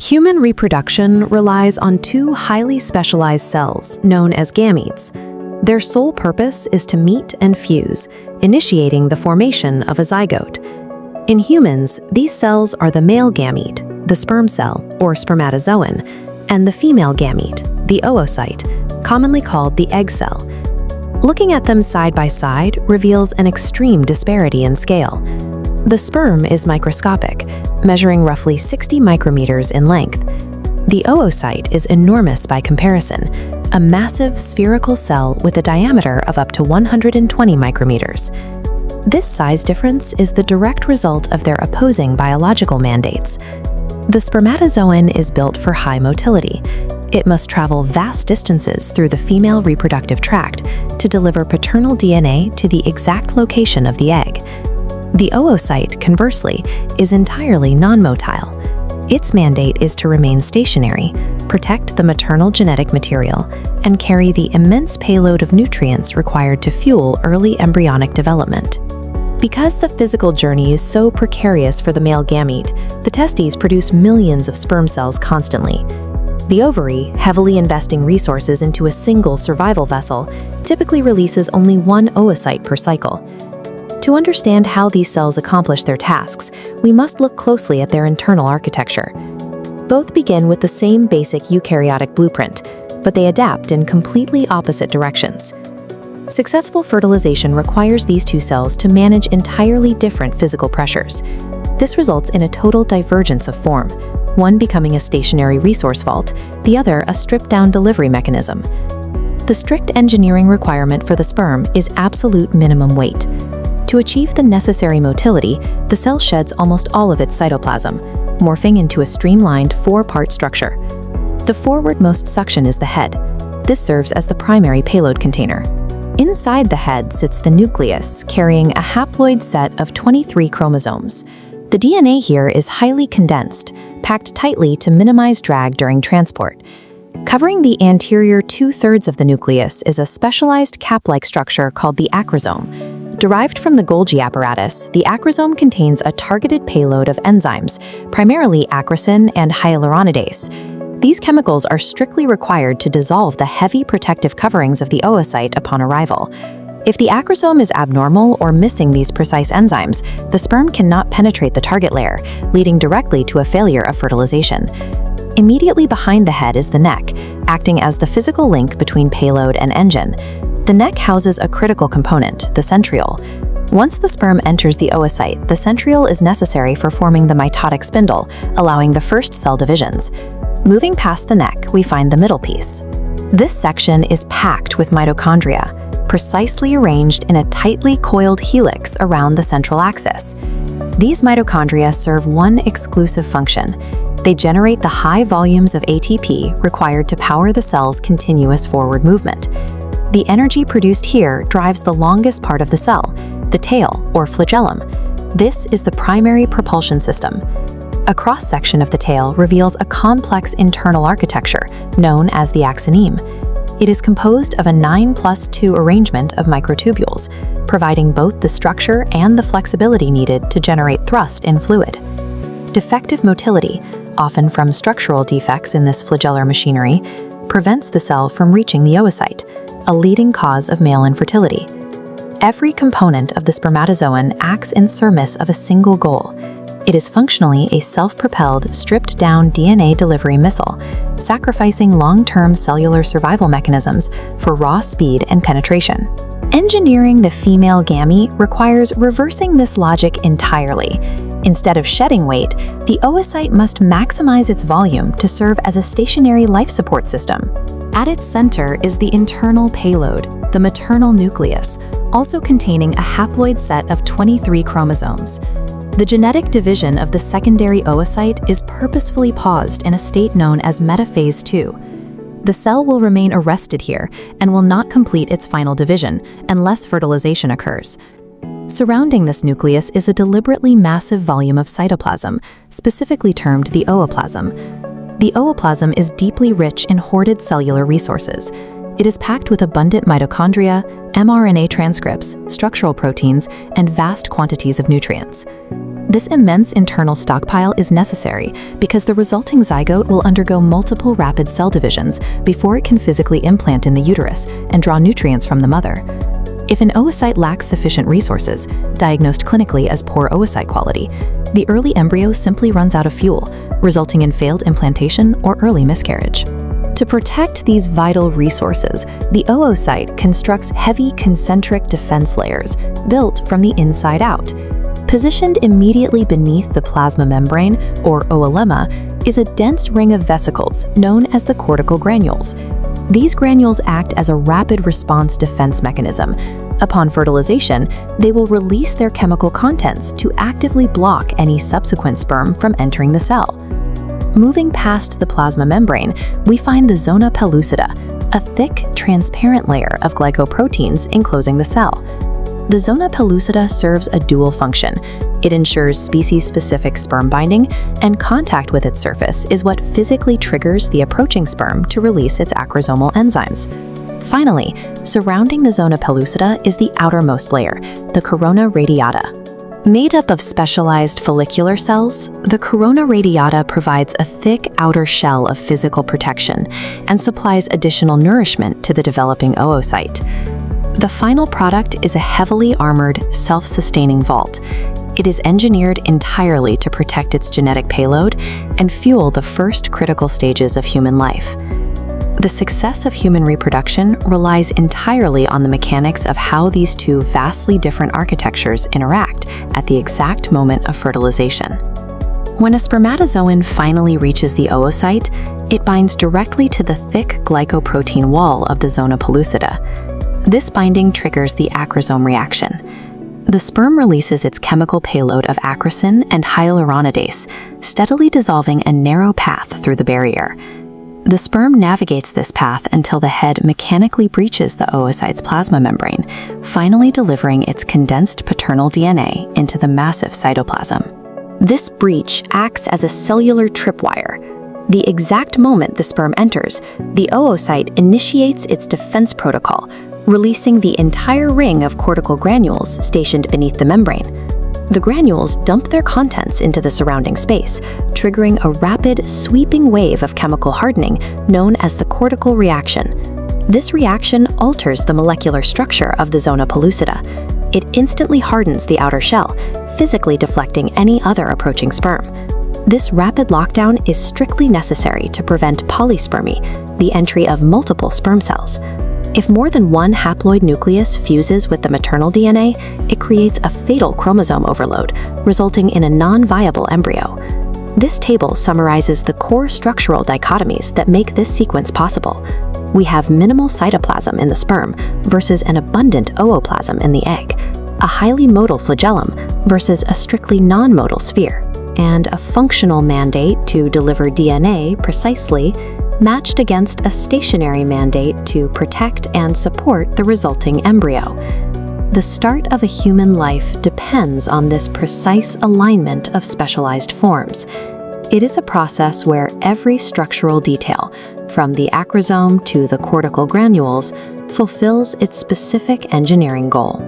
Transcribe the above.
Human reproduction relies on two highly specialized cells known as gametes. Their sole purpose is to meet and fuse, initiating the formation of a zygote. In humans, these cells are the male gamete, the sperm cell or spermatozoon, and the female gamete, the oocyte, commonly called the egg cell. Looking at them side by side reveals an extreme disparity in scale. The sperm is microscopic, measuring roughly 60 micrometers in length. The oocyte is enormous by comparison, a massive spherical cell with a diameter of up to 120 micrometers. This size difference is the direct result of their opposing biological mandates. The spermatozoon is built for high motility. It must travel vast distances through the female reproductive tract to deliver paternal DNA to the exact location of the egg. The oocyte, conversely, is entirely non-motile. Its mandate is to remain stationary, protect the maternal genetic material, and carry the immense payload of nutrients required to fuel early embryonic development. Because the physical journey is so precarious for the male gamete, the testes produce millions of sperm cells constantly. The ovary, heavily investing resources into a single survival vessel, typically releases only one oocyte per cycle. To understand how these cells accomplish their tasks, we must look closely at their internal architecture. Both begin with the same basic eukaryotic blueprint, but they adapt in completely opposite directions. Successful fertilization requires these two cells to manage entirely different physical pressures. This results in a total divergence of form, one becoming a stationary resource vault, the other a stripped-down delivery mechanism. The strict engineering requirement for the sperm is absolute minimum weight. To achieve the necessary motility, the cell sheds almost all of its cytoplasm, morphing into a streamlined four-part structure. The forwardmost section is the head. This serves as the primary payload container. Inside the head sits the nucleus, carrying a haploid set of 23 chromosomes. The DNA here is highly condensed, packed tightly to minimize drag during transport. Covering the anterior two-thirds of the nucleus is a specialized cap-like structure called the acrosome. Derived from the Golgi apparatus, the acrosome contains a targeted payload of enzymes, primarily acrosin and hyaluronidase. These chemicals are strictly required to dissolve the heavy protective coverings of the oocyte upon arrival. If the acrosome is abnormal or missing these precise enzymes, the sperm cannot penetrate the target layer, leading directly to a failure of fertilization. Immediately behind the head is the neck, acting as the physical link between payload and engine. The neck houses a critical component, the centriole. Once the sperm enters the oocyte, the centriole is necessary for forming the mitotic spindle, allowing the first cell divisions. Moving past the neck, we find the middle piece. This section is packed with mitochondria, precisely arranged in a tightly coiled helix around the central axis. These mitochondria serve one exclusive function. They generate the high volumes of ATP required to power the cell's continuous forward movement. The energy produced here drives the longest part of the cell, the tail or flagellum. This is the primary propulsion system. A cross-section of the tail reveals a complex internal architecture known as the axoneme. It is composed of a 9+2 arrangement of microtubules, providing both the structure and the flexibility needed to generate thrust in fluid. Defective motility, often from structural defects in this flagellar machinery, prevents the cell from reaching the oocyte, a leading cause of male infertility. Every component of the spermatozoon acts in service of a single goal. It is functionally a self-propelled, stripped-down DNA delivery missile, sacrificing long-term cellular survival mechanisms for raw speed and penetration. Engineering the female gamete requires reversing this logic entirely. Instead of shedding weight, the oocyte must maximize its volume to serve as a stationary life support system. At its center is the internal payload, the maternal nucleus, also containing a haploid set of 23 chromosomes. The genetic division of the secondary oocyte is purposefully paused in a state known as metaphase 2. The cell will remain arrested here and will not complete its final division unless fertilization occurs. Surrounding this nucleus is a deliberately massive volume of cytoplasm, specifically termed the ooplasm. The ooplasm is deeply rich in hoarded cellular resources. It is packed with abundant mitochondria, mRNA transcripts, structural proteins, and vast quantities of nutrients. This immense internal stockpile is necessary because the resulting zygote will undergo multiple rapid cell divisions before it can physically implant in the uterus and draw nutrients from the mother. If an oocyte lacks sufficient resources, diagnosed clinically as poor oocyte quality, the early embryo simply runs out of fuel, resulting in failed implantation or early miscarriage. To protect these vital resources, the oocyte constructs heavy concentric defense layers built from the inside out. Positioned immediately beneath the plasma membrane, or oolemma, is a dense ring of vesicles known as the cortical granules. These granules act as a rapid response defense mechanism. Upon fertilization, they will release their chemical contents to actively block any subsequent sperm from entering the cell. Moving past the plasma membrane, we find the zona pellucida, a thick, transparent layer of glycoproteins enclosing the cell. The zona pellucida serves a dual function. It ensures species-specific sperm binding, and contact with its surface is what physically triggers the approaching sperm to release its acrosomal enzymes. Finally, surrounding the zona pellucida is the outermost layer, the corona radiata. Made up of specialized follicular cells, the corona radiata provides a thick outer shell of physical protection and supplies additional nourishment to the developing oocyte. The final product is a heavily armored, self-sustaining vault. It is engineered entirely to protect its genetic payload and fuel the first critical stages of human life. The success of human reproduction relies entirely on the mechanics of how these two vastly different architectures interact at the exact moment of fertilization. When a spermatozoon finally reaches the oocyte, it binds directly to the thick glycoprotein wall of the zona pellucida. This binding triggers the acrosome reaction. The sperm releases its chemical payload of acrosin and hyaluronidase, steadily dissolving a narrow path through the barrier. The sperm navigates this path until the head mechanically breaches the oocyte's plasma membrane, finally delivering its condensed paternal DNA into the massive cytoplasm. This breach acts as a cellular tripwire. The exact moment the sperm enters, the oocyte initiates its defense protocol, releasing the entire ring of cortical granules stationed beneath the membrane. The granules dump their contents into the surrounding space, triggering a rapid, sweeping wave of chemical hardening known as the cortical reaction. This reaction alters the molecular structure of the zona pellucida. It instantly hardens the outer shell, physically deflecting any other approaching sperm. This rapid lockdown is strictly necessary to prevent polyspermy, the entry of multiple sperm cells. If more than one haploid nucleus fuses with the maternal DNA, it creates a fatal chromosome overload, resulting in a non-viable embryo. This table summarizes the core structural dichotomies that make this sequence possible. We have minimal cytoplasm in the sperm versus an abundant ooplasm in the egg, a highly motile flagellum versus a strictly non-motile sphere, and a functional mandate to deliver DNA precisely matched against a stationary mandate to protect and support the resulting embryo. The start of a human life depends on this precise alignment of specialized forms. It is a process where every structural detail, from the acrosome to the cortical granules, fulfills its specific engineering goal.